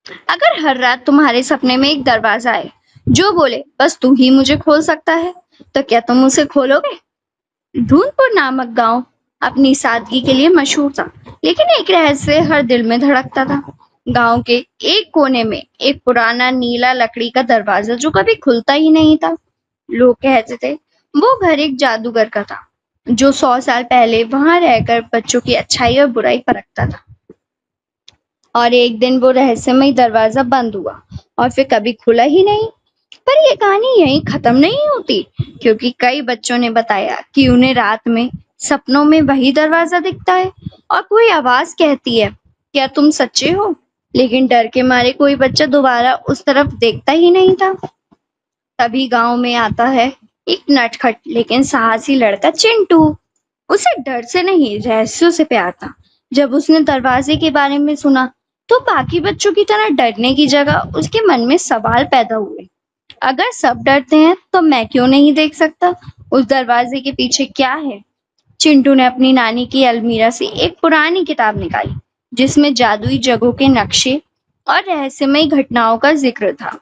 अगर हर रात तुम्हारे सपने में एक दरवाजा आए जो बोले बस तू ही मुझे खोल सकता है, तो क्या तुम उसे खोलोगे? धूनपुर नामक गांव अपनी सादगी के लिए मशहूर था, लेकिन एक रहस्य हर दिल में धड़कता था। गांव के एक कोने में एक पुराना नीला लकड़ी का दरवाजा जो कभी खुलता ही नहीं था। लोग कहते थे वो घर एक जादूगर का था, जो 100 साल पहले वहां रहकर बच्चों की अच्छाई और बुराई परखता था। और एक दिन वो रहस्यमय दरवाजा बंद हुआ और फिर कभी खुला ही नहीं। पर ये कहानी यहीं खत्म नहीं होती, क्योंकि कई बच्चों ने बताया कि उन्हें रात में सपनों में वही दरवाजा दिखता है और कोई आवाज कहती है, क्या तुम सच्चे हो? लेकिन डर के मारे कोई बच्चा दोबारा उस तरफ देखता ही नहीं था। तभी गांव में आता है एक नटखट लेकिन साहसी लड़का चिंटू। उसे डर से नहीं, रहस्यों से प्यार था। जब उसने दरवाजे के बारे में सुना तो बाकी बच्चों की तरह डरने की जगह उसके मन में सवाल पैदा हुए। अगर सब डरते हैं तो मैं क्यों नहीं देख सकता? उस दरवाजे के पीछे क्या है? चिंटू ने अपनी नानी की अलमीरा से एक पुरानी किताब निकाली, जिसमें जादुई जगहों के नक्शे और रहस्यमय घटनाओं का जिक्र था।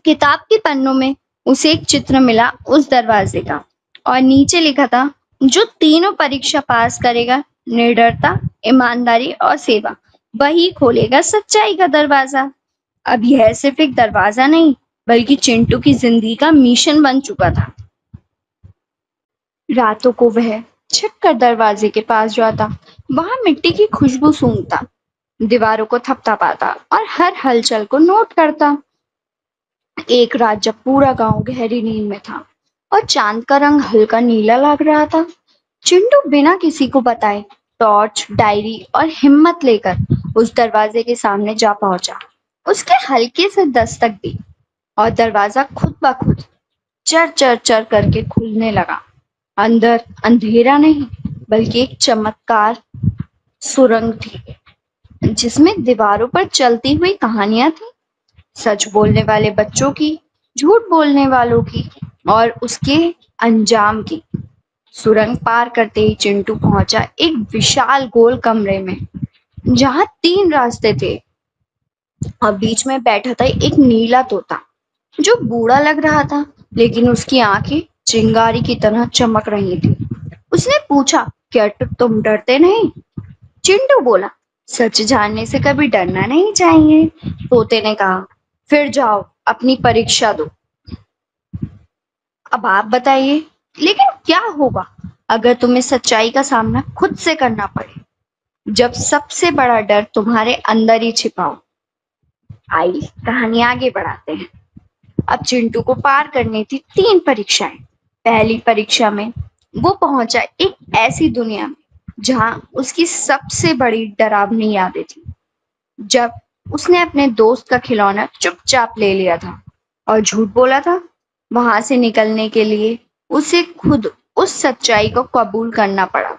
किताब के पन्नों में उसे एक चित्र मिला उस दरवाजे का, और नीचे लिखा था, जो तीनों परीक्षा पास करेगा, निडरता, ईमानदारी और सेवा, वही खोलेगा सच्चाई का दरवाजा। अब यह सिर्फ एक दरवाजा नहीं, बल्कि चिंटू की जिंदगी का मिशन बन चुका था। रातों को वह छिपकर दरवाजे के पास जाता, वहां मिट्टी की खुशबू सूंघता, दीवारों को थपथपाता और हर हलचल को नोट करता। एक रात जब पूरा गांव गहरी नींद में था और चांद का रंग हल्का नीला लग रहा था, चिंटू बिना किसी को बताए टॉर्च, डायरी और हिम्मत लेकर उस दरवाजे के सामने जा पहुंचा। उसके हल्के से दस्तक दी और दरवाजा खुद ब खुद चर चर चर करके खुलने लगा। अंदर अंधेरा नहीं, बल्कि एक चमत्कार सुरंग थी, जिसमें दीवारों पर चलती हुई कहानियां थी, सच बोलने वाले बच्चों की, झूठ बोलने वालों की और उसके अंजाम की। सुरंग पार करते ही चिंटू पहुंचा एक विशाल गोल कमरे में, जहां 3 रास्ते थे और बीच में बैठा था एक नीला तोता, जो बूढ़ा लग रहा था, लेकिन उसकी आंखें चिंगारी की तरह चमक रही थी। उसने पूछा, क्या तुम डरते नहीं? चिंटू बोला, सच जानने से कभी डरना नहीं चाहिए। तोते ने कहा, फिर जाओ अपनी परीक्षा दो। अब आप बताइए, लेकिन क्या होगा अगर तुम्हें सच्चाई का सामना खुद से करना पड़े, जब सबसे बड़ा डर तुम्हारे अंदर ही छिपा हो? आइए कहानी आगे बढ़ाते हैं। अब चिंटू को पार करनी थी 3 परीक्षाएं। पहली परीक्षा में वो पहुंचा एक ऐसी दुनिया में जहां उसकी सबसे बड़ी डरावनी यादें थी। जब उसने अपने दोस्त का खिलौना चुपचाप ले लिया था और झूठ बोला था, वहां से निकलने के लिए उसे खुद उस सच्चाई को कबूल करना पड़ा।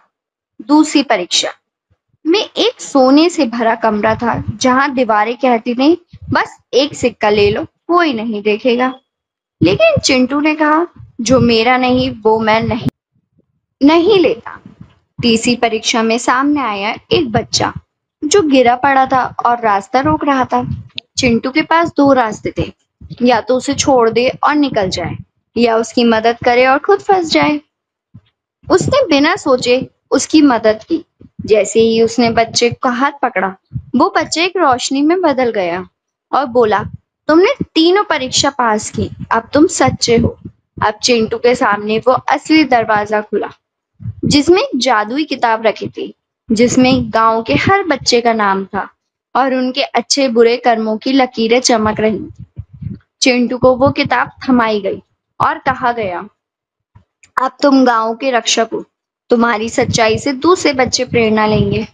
दूसरी परीक्षा में एक सोने से भरा कमरा था, जहां दीवारें कहती थी, बस एक सिक्का ले लो, कोई नहीं देखेगा। लेकिन चिंटू ने कहा, जो मेरा नहीं वो मैं नहीं नहीं लेता। तीसरी परीक्षा में सामने आया एक बच्चा जो गिरा पड़ा था और रास्ता रोक रहा था। चिंटू के पास 2 रास्ते थे, या तो उसे छोड़ दे और निकल जाए, या उसकी मदद करे और खुद फंस जाए। उसने बिना सोचे उसकी मदद की। जैसे ही उसने बच्चे का हाथ पकड़ा, वो बच्चा एक रोशनी में बदल गया और बोला, तुमने तीनों परीक्षा पास की, अब तुम सच्चे हो। अब चिंटू के सामने वो असली दरवाजा खुला, जिसमें एक जादुई किताब रखी थी, जिसमें गांव के हर बच्चे का नाम था और उनके अच्छे बुरे कर्मों की लकीरें चमक रही थी। चिंटू को वो किताब थमाई गई और कहा गया, अब तुम गांव के रक्षक हो, तुम्हारी सच्चाई से दूसरे बच्चे प्रेरणा लेंगे।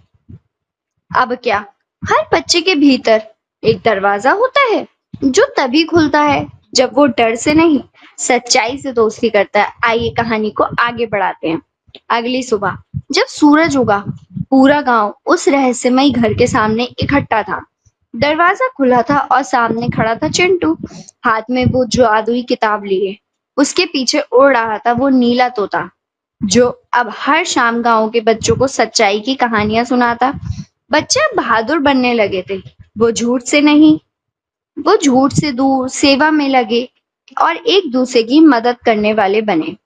अब क्या, हर बच्चे के भीतर एक दरवाजा होता है, जो तभी खुलता है जब वो डर से नहीं, सच्चाई से दोस्ती करता है। आइए कहानी को आगे बढ़ाते हैं। अगली सुबह जब सूरज उगा, पूरा गांव उस रहस्यमय घर के सामने इकट्ठा था। दरवाजा खुला था और सामने खड़ा था चिंटू, हाथ में वो जादुई किताब लिए। उसके पीछे उड़ रहा था वो नीला तोता, जो अब हर शाम गांव के बच्चों को सच्चाई की कहानियां सुनाता। बच्चे अब बहादुर बनने लगे थे। वो झूठ से नहीं, वो झूठ से दूर सेवा में लगे और एक दूसरे की मदद करने वाले बने।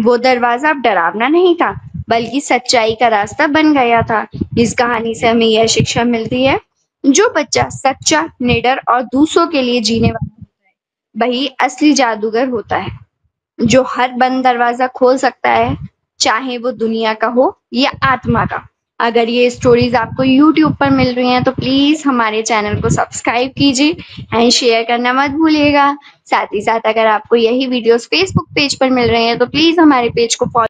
वो दरवाजा अब डरावना नहीं था, बल्कि सच्चाई का रास्ता बन गया था। इस कहानी से हमें यह शिक्षा मिलती है, जो बच्चा सच्चा, निडर और दूसरों के लिए जीने वाला वही असली जादूगर होता है, जो हर बंद दरवाजा खोल सकता है, चाहे वो दुनिया का हो या आत्मा का। अगर ये स्टोरीज आपको YouTube पर मिल रही हैं तो प्लीज हमारे चैनल को सब्सक्राइब कीजिए एंड शेयर करना मत भूलिएगा। साथ ही साथ अगर आपको यही वीडियोस Facebook पेज पर मिल रहे हैं तो प्लीज हमारे पेज को फॉलो